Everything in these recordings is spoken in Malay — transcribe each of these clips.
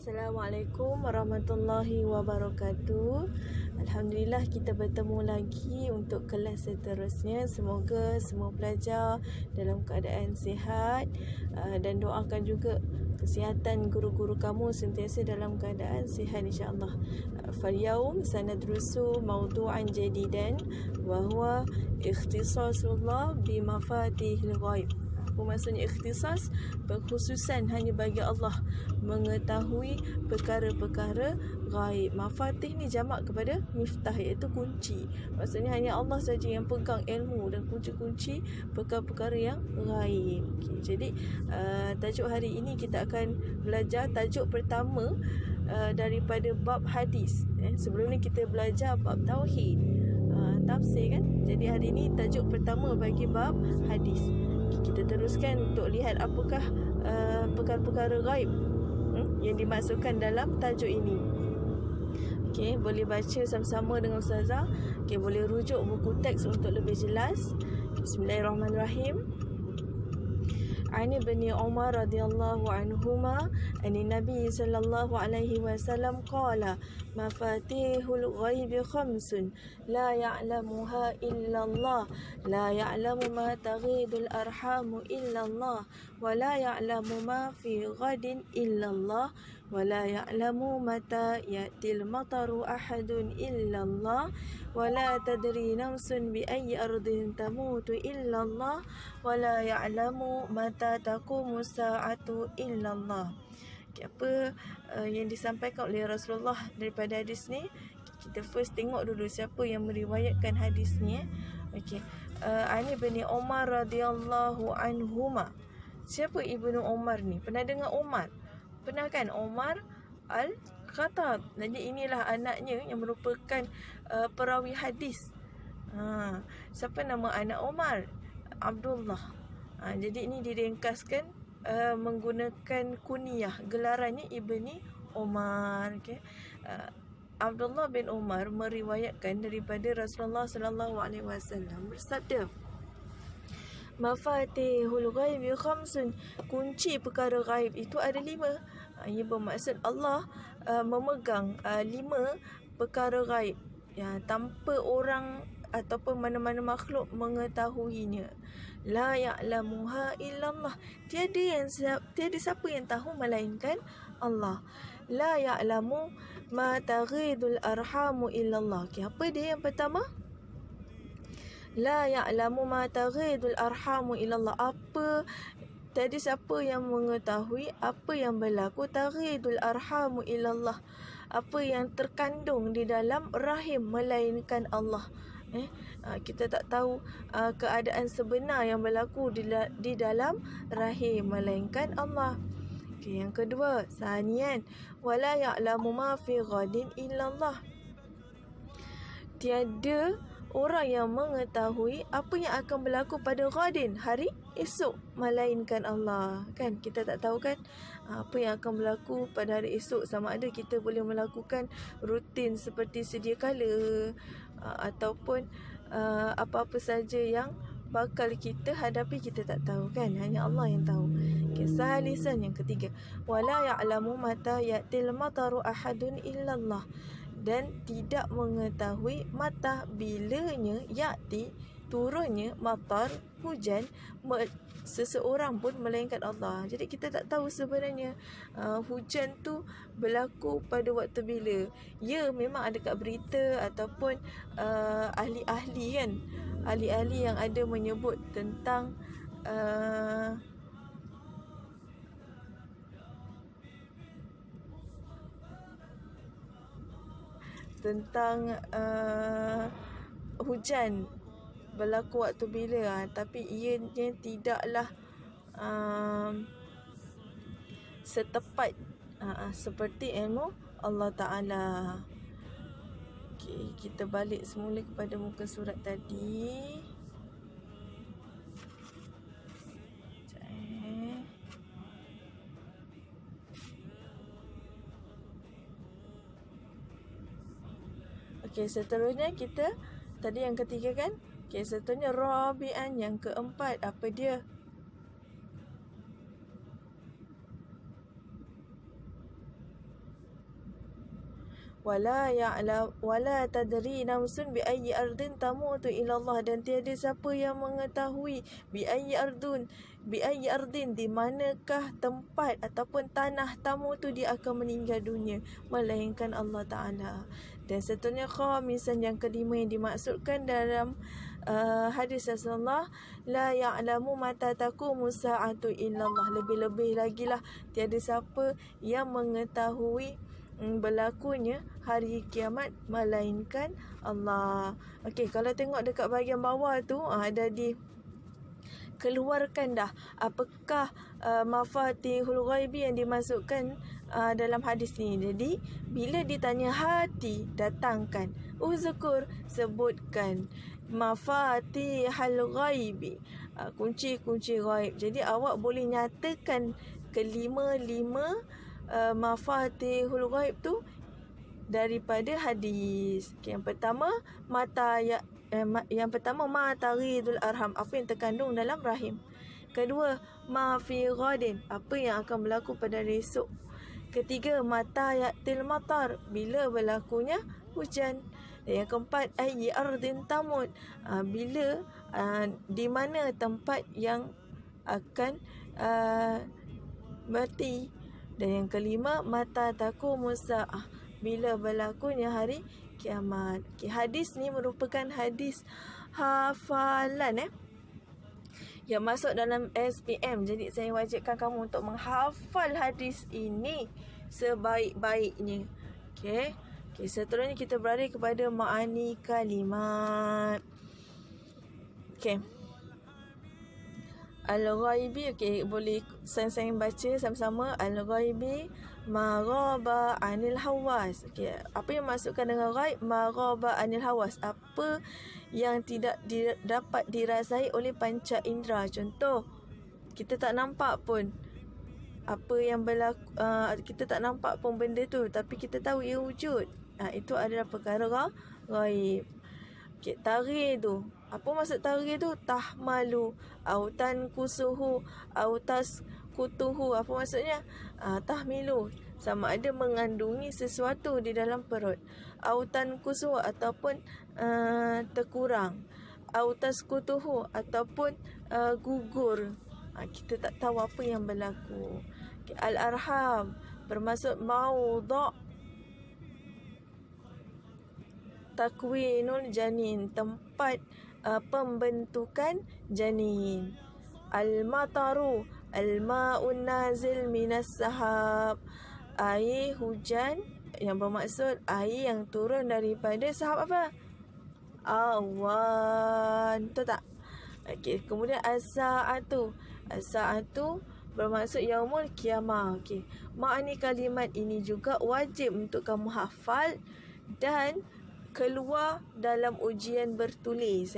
Assalamualaikum warahmatullahi wabarakatuh. Alhamdulillah kita bertemu lagi untuk kelas seterusnya. Semoga semua pelajar dalam keadaan sihat dan doakan juga kesihatan guru-guru kamu sentiasa dalam keadaan sihat insya-Allah. Falyaum sanadrusu mawdu'an jadidan wa huwa ikhtisasullah bi mafatihil ghaib. Apa maksudnya ikhtisas? Berkhususan hanya bagi Allah mengetahui perkara-perkara gaib. Mafatih ni jamak kepada miftah, iaitu kunci. Maksudnya hanya Allah saja yang pegang ilmu dan kunci-kunci perkara-perkara yang gaib. Jadi tajuk hari ini kita akan belajar tajuk pertama daripada bab hadis. Sebelum ni kita belajar bab tauhid, tafsir kan. Jadi hari ini tajuk pertama bagi bab hadis. Kita teruskan untuk lihat apakah perkara-perkara gaib yang dimasukkan dalam tajuk ini. Okey, boleh baca sama-sama dengan Ustazah. Okey, boleh rujuk buku teks untuk lebih jelas. Bismillahirrahmanirrahim. Ani bin Umar radhiyallahu anhuma ani Nabi sallallahu alaihi wasallam qala mafatihul ghaibi khamsun la ya'lamuha illa Allah la ya'lamu ma taghidul arhamu illa Allah wa la ya'lamu ma fi ghadin illa Allah wa la ya'lamu mata ya'til mataru ahadun illa Allah wa la tadri nafsun bi ayyi ardin tamutu illa Allah wa la ya'lamu mata taqumu sa'atu illa Allah. Apa yang disampaikan oleh Rasulullah daripada hadis ni? Kita first tengok dulu siapa yang meriwayatkan hadis ni. Okey. Ani bin Umar radhiyallahu anhuma. Siapa Ibnu Umar ni? Pernah dengar Umar? Pernah kan? Umar Al-Khattab. Jadi inilah anaknya yang merupakan perawi hadis. Siapa nama anak Umar? Abdullah. Jadi ini diringkaskan menggunakan kunyah, gelarannya Ibni Umar. Okay. Abdullah bin Umar meriwayatkan daripada Rasulullah sallallahu alaihi wasallam bersabda, mafatihul ghaibi khamsun, kunci perkara gaib itu ada 5. Ia bermaksud Allah memegang 5 perkara gaib tanpa orang ataupun mana-mana makhluk mengetahuinya. La ya'lamuha illallah, tiada siapa yang tahu melainkan Allah. La ya'lamu ma taghidul arhamu illallah. Apa dia yang pertama? La ya'lamu ma taghidul arhamu illallah. Tiada siapa yang mengetahui apa yang berlaku taghidul arhamu illallah, apa yang terkandung di dalam rahim melainkan Allah. Kita tak tahu keadaan sebenar yang berlaku di dalam rahim melainkan Allah. Okay, yang kedua, sanian wala ya'lamu ma fi ghadin illallah. Tiada orang yang mengetahui apa yang akan berlaku pada ghadin, hari esok, melainkan Allah. Kan kita tak tahu kan apa yang akan berlaku pada hari esok, sama ada kita boleh melakukan rutin seperti sedia kala ataupun apa-apa saja yang bakal kita hadapi, kita tak tahu kan, hanya Allah yang tahu. Kisah lisan yang ketiga, wala ya'lamu mata ya'til mataru ahadun illallah, dan tidak mengetahui mata bilanya ya'ti turunnya matar hujan seseorang pun melainkan Allah. Jadi kita tak tahu sebenarnya hujan tu berlaku pada waktu bila. Ya, memang ada kat berita ataupun ahli-ahli kan, ahli-ahli yang ada menyebut tentang hujan berlaku waktu bila, tapi ianya tidaklah setepat seperti ilmu Allah Ta'ala. Okay, kita balik semula kepada muka surat tadi. Okey, seterusnya kita tadi yang ketiga kan. Okey, seterusnya rabi'an, yang keempat. Apa dia? wala tadri nafsun bi ayyi ardin tamutu ila Allah, dan tiada siapa yang mengetahui bi ayyi ardin di manakah tempat ataupun tanah tamutu dia akan meninggal dunia, melainkan Allah Taala. Dan seterusnya khamisan, yang kelima yang dimaksudkan dalam hadis Rasulullah, la ya'lamu mata taqumu sa'atu illallah, lebih-lebih lagi lah tiada siapa yang mengetahui berlakunya hari kiamat melainkan Allah. Okey, kalau tengok dekat bahagian bawah tu ada keluarkan dah apakah mafatihul ghaibi yang dimasukkan dalam hadis ni. Jadi bila ditanya hati, datangkan uzkur, sebutkan mafatihul ghaibi, kunci-kunci ghaib. Jadi awak boleh nyatakan kelima-lima mafatihul ghaib tu daripada hadis. Okay, yang pertama ma taghidul arham, apa yang terkandung dalam rahim. Kedua, ma fi ghadin, apa yang akan berlaku pada esok. Ketiga, mata yatil matar, bila berlakunya hujan. Dan yang keempat, ayyi ardin tamut, bila di mana tempat yang akan mati. Dan yang kelima, mata taqumu sa'ah, bila berlakunya hari kiamat. Okay, hadis ni merupakan hadis hafalan yang masuk dalam SPM. Jadi saya wajibkan kamu untuk menghafal hadis ini sebaik-baiknya. Okay, seterusnya kita beralih kepada ma'ani kalimat. Okay, Al-Ghaibi, boleh saya baca sama-sama. Al-Ghaibi ma ghaba anil hawas. Apa yang masukkan dengan ghaib? Ma ghaba anil hawas, apa yang tidak dapat dirasai oleh panca indera. Contoh, kita tak nampak pun apa yang berlaku, kita tak nampak pun benda tu, tapi kita tahu ia wujud. Itu adalah perkara ghaib. Tarikh tu, apa maksud tarikh tu? Tahmalu autan kusuhu autas kutuhu, apa maksudnya? Tahmilu, sama ada mengandungi sesuatu di dalam perut. Autan kusuhu, ataupun terkurang. Autas kutuhu, ataupun gugur. Kita tak tahu apa yang berlaku. Al-arham bermaksud maudha takwinul janin, tempat pembentukan janin. Al-mataru al-ma'un nazil minas sahab, air hujan yang bermaksud air yang turun daripada sahab apa? Awan. Betul tak? Okey, kemudian as-sa'atu bermaksud yaumul qiyamah. Okey, makna kalimat ini juga wajib untuk kamu hafal dan keluar dalam ujian bertulis.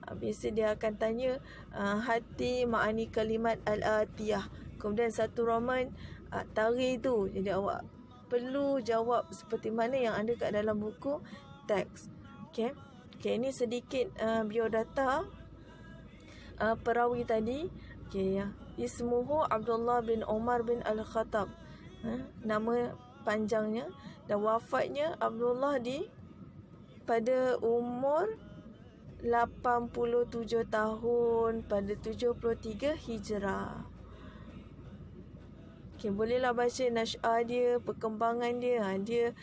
Biasa dia akan tanya hati ma'ani kalimat al-atiyah, kemudian satu roman tarikh tu. Jadi awak perlu jawab seperti mana yang ada kat dalam buku teks. Okey, ini sedikit biodata perawi tadi. Ismuhu Abdullah bin Umar bin Al-Khattab, nama panjangnya, dan wafatnya Abdullah pada umur 87 tahun pada 73 Hijrah. Bolehlah baca nasy'ah dia, perkembangan dia. Dia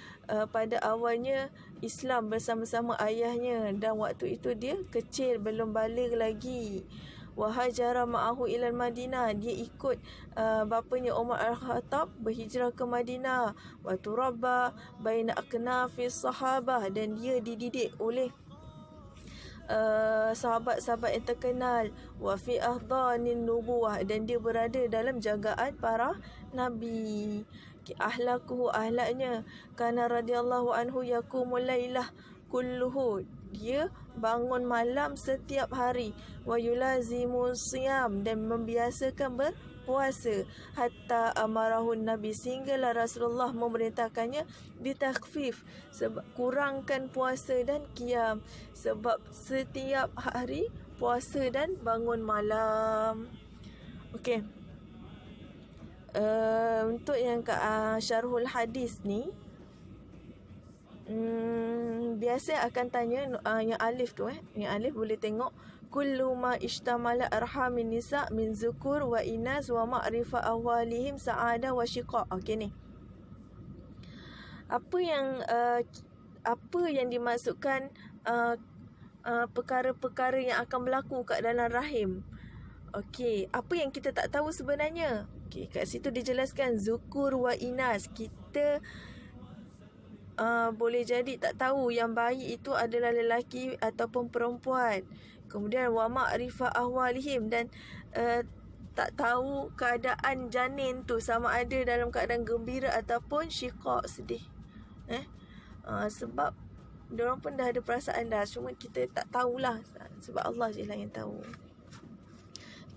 pada awalnya Islam bersama-sama ayahnya, dan waktu itu dia kecil, belum baligh lagi. Wahajara ma'ahu ilal Madinah, dia ikut bapanya Umar Al-Khattab berhijrah ke Madinah. Wa turabba baina aknafis sahabah, dan dia dididik oleh sahabat-sahabat yang terkenal. Wa fi ahdanin nubuwah, dan dia berada dalam jagaan para nabi. Ahlakuhu, ahlaknya, kana radhiyallahu anhu yaqumul lailah kulluhu, dia bangun malam setiap hari. Wa yulazimu siyam, dan membiasakan berpuasa. Hatta amarahun Nabi, sehinggalah Rasulullah memerintahkannya ditakfif, sebab kurangkan puasa dan qiyam, sebab setiap hari puasa dan bangun malam. Okey, untuk yang syarhul hadis ni, biasa akan tanya yang alif tu yang alif boleh tengok kullu ma ishtamala arhamin nisa min zukur wa inas wa ma'rifa awalihim sa'ada wa syiqa. Okey ni. Apa yang dimaksudkan perkara-perkara yang akan berlaku kat dalam rahim. Okey, apa yang kita tak tahu sebenarnya? Okey, kat situ dijelaskan zukur wa inas. Kita boleh jadi tak tahu yang bayi itu adalah lelaki ataupun perempuan. Kemudian wa ma'rifa ahwalihim, dan tak tahu keadaan janin tu sama ada dalam keadaan gembira ataupun syiqaq, sedih. Sebab diorang pun dah ada perasaan dah, cuma kita tak tahulah, sebab Allah je lah yang tahu.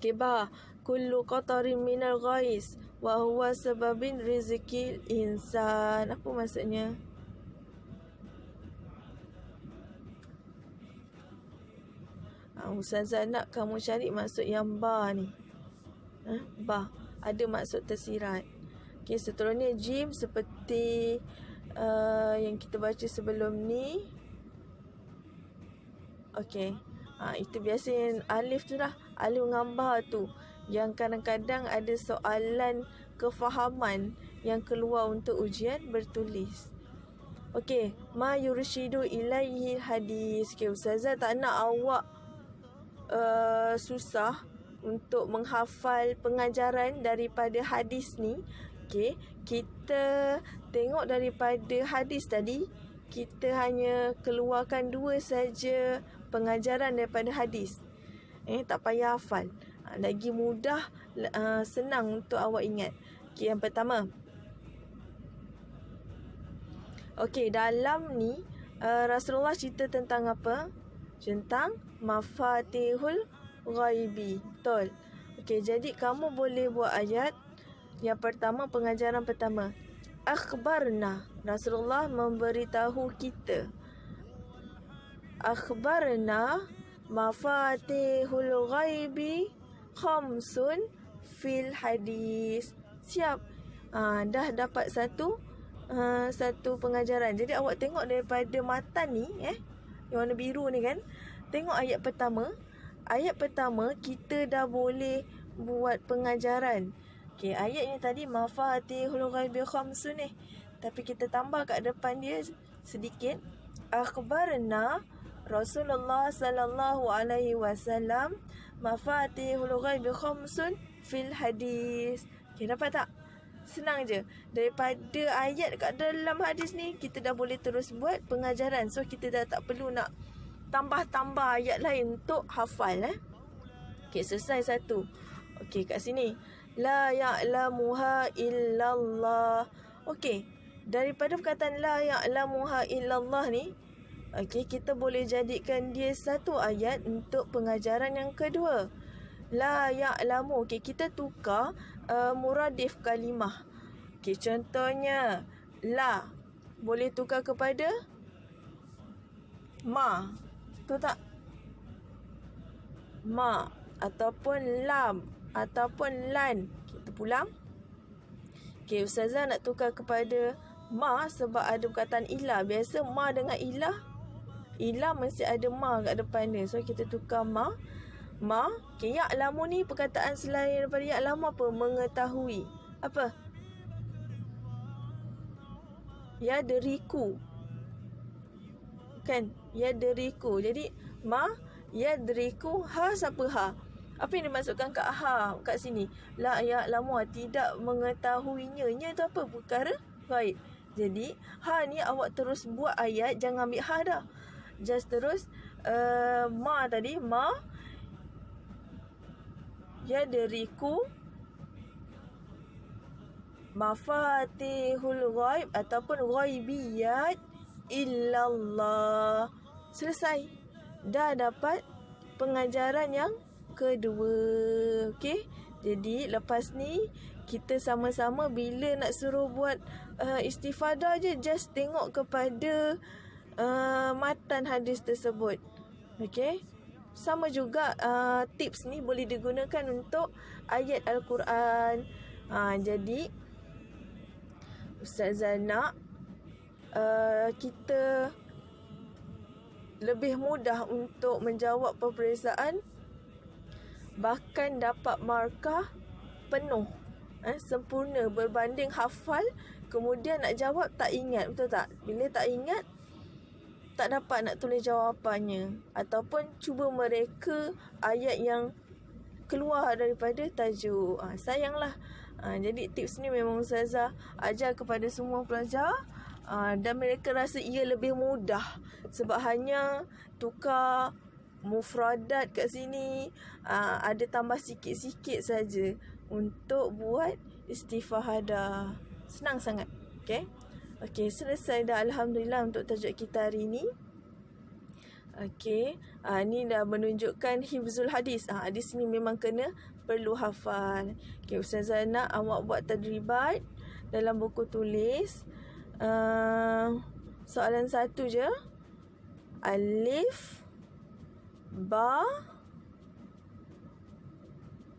Kibah kullu qatarin minal ghais wa huwa sababin rizqil insan. Apa maksudnya? Ustazah nak kamu cari maksud yang ba ni. Ba. Ada maksud tersirat. Okey, seterusnya jim seperti yang kita baca sebelum ni. Okey. Itu biasa yang alif tu lah. Alif dengan ba tu. Yang kadang-kadang ada soalan kefahaman yang keluar untuk ujian bertulis. Okey. Ma yurshidu ilaihi hadis. Okey, Ustazah tak nak awak susah untuk menghafal pengajaran daripada hadis ni. Okey, kita tengok daripada hadis tadi, kita hanya keluarkan 2 saja pengajaran daripada hadis. Tak payah hafal. Lagi mudah, senang untuk awak ingat. Okey, yang pertama. Okey, dalam ni Rasulullah cerita tentang apa? Tentang mafatihul ghaibi. Betul. Okey, jadi kamu boleh buat ayat. Yang pertama, pengajaran pertama. Akhbarna. Rasulullah memberitahu kita. Akhbarna mafatihul ghaibi khamsun fil hadis. Siap. Dah dapat satu pengajaran. Jadi awak tengok daripada matan ni, yang warna biru ni kan. Tengok ayat pertama. Ayat pertama kita dah boleh buat pengajaran. Okey, ayat ni tadi mafatihul ghaibi khamsun ni. Tapi kita tambah kat depan dia sedikit. Akhbarna Rasulullah sallallahu alaihi wasallam mafatihul ghaibi khamsun fil hadis. Okey, dapat tak? Senang je. Daripada ayat kat dalam hadis ni, kita dah boleh terus buat pengajaran. So, kita dah tak perlu nak tambah-tambah ayat lain untuk hafal. Okey, selesai satu. Okey, kat sini. La ya'lamuha illallah. Okey, daripada perkataan la ya'lamuha illallah ni, okey, kita boleh jadikan dia satu ayat untuk pengajaran yang kedua. La ya'lamu. Okey, kita tukar muradif kalimah. Okey, contohnya la boleh tukar kepada ma. Betul tak? Ma ataupun lam ataupun lan. Kita pulang. Okey, Ustazah nak tukar kepada ma sebab ada perkataan ilah. Biasa ma dengan ilah, ilah mesti ada ma kat depan dia. So kita tukar ma. Okey, ya'lamu ni perkataan selain daripada ya'lamu apa? Mengetahui. Apa? Yadriku. Kan? Yadriku. Jadi ma yadriku, ha siapa ha? Apa yang dimaksudkan kat ha kat sini? La ya'lamu, tidak mengetahuinya. Nya tu apa? Perkara gaib. Jadi ha ni awak terus buat ayat, jangan ambil ha dah. Just terus ma tadi, ma yadriku mafatihul ghaib ataupun ghaibiyat illallah. Selesai. Dah dapat pengajaran yang kedua. Okey. Jadi lepas ni kita sama-sama bila nak suruh buat istifadah je, just tengok kepada matan hadis tersebut. Okey. Sama juga tips ni boleh digunakan untuk ayat Al-Quran. Jadi Ustazah nak kita lebih mudah untuk menjawab peperiksaan, bahkan dapat markah penuh, sempurna, berbanding hafal kemudian nak jawab tak ingat. Betul tak? Bila tak ingat, tak dapat nak tulis jawapannya, ataupun cuba mereka ayat yang keluar daripada tajuk. Sayanglah. Jadi tips ni memang Ustazah ajar kepada semua pelajar, dan mereka rasa ia lebih mudah sebab hanya tukar mufradat kat sini, ada tambah sikit-sikit saja untuk buat istifahadah. Senang sangat. Okey, selesai dah alhamdulillah untuk tajuk kita hari ini. Okey, ni dah menunjukkan hifzul hadis. Hadis ni memang perlu hafal. Okey, Ustazah nak awak buat tadribat dalam buku tulis. Soalan 1 je. Alif, ba,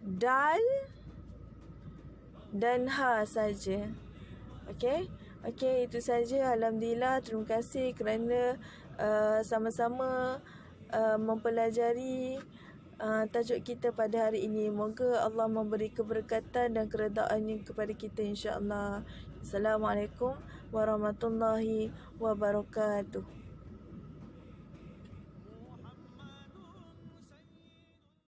dal dan ha saja. Okey, itu saja. Alhamdulillah, terima kasih kerana sama-sama mempelajari tajuk kita pada hari ini. Moga Allah memberi keberkatan dan keredaannya kepada kita, insya-Allah. Assalamualaikum warahmatullahi wabarakatuh.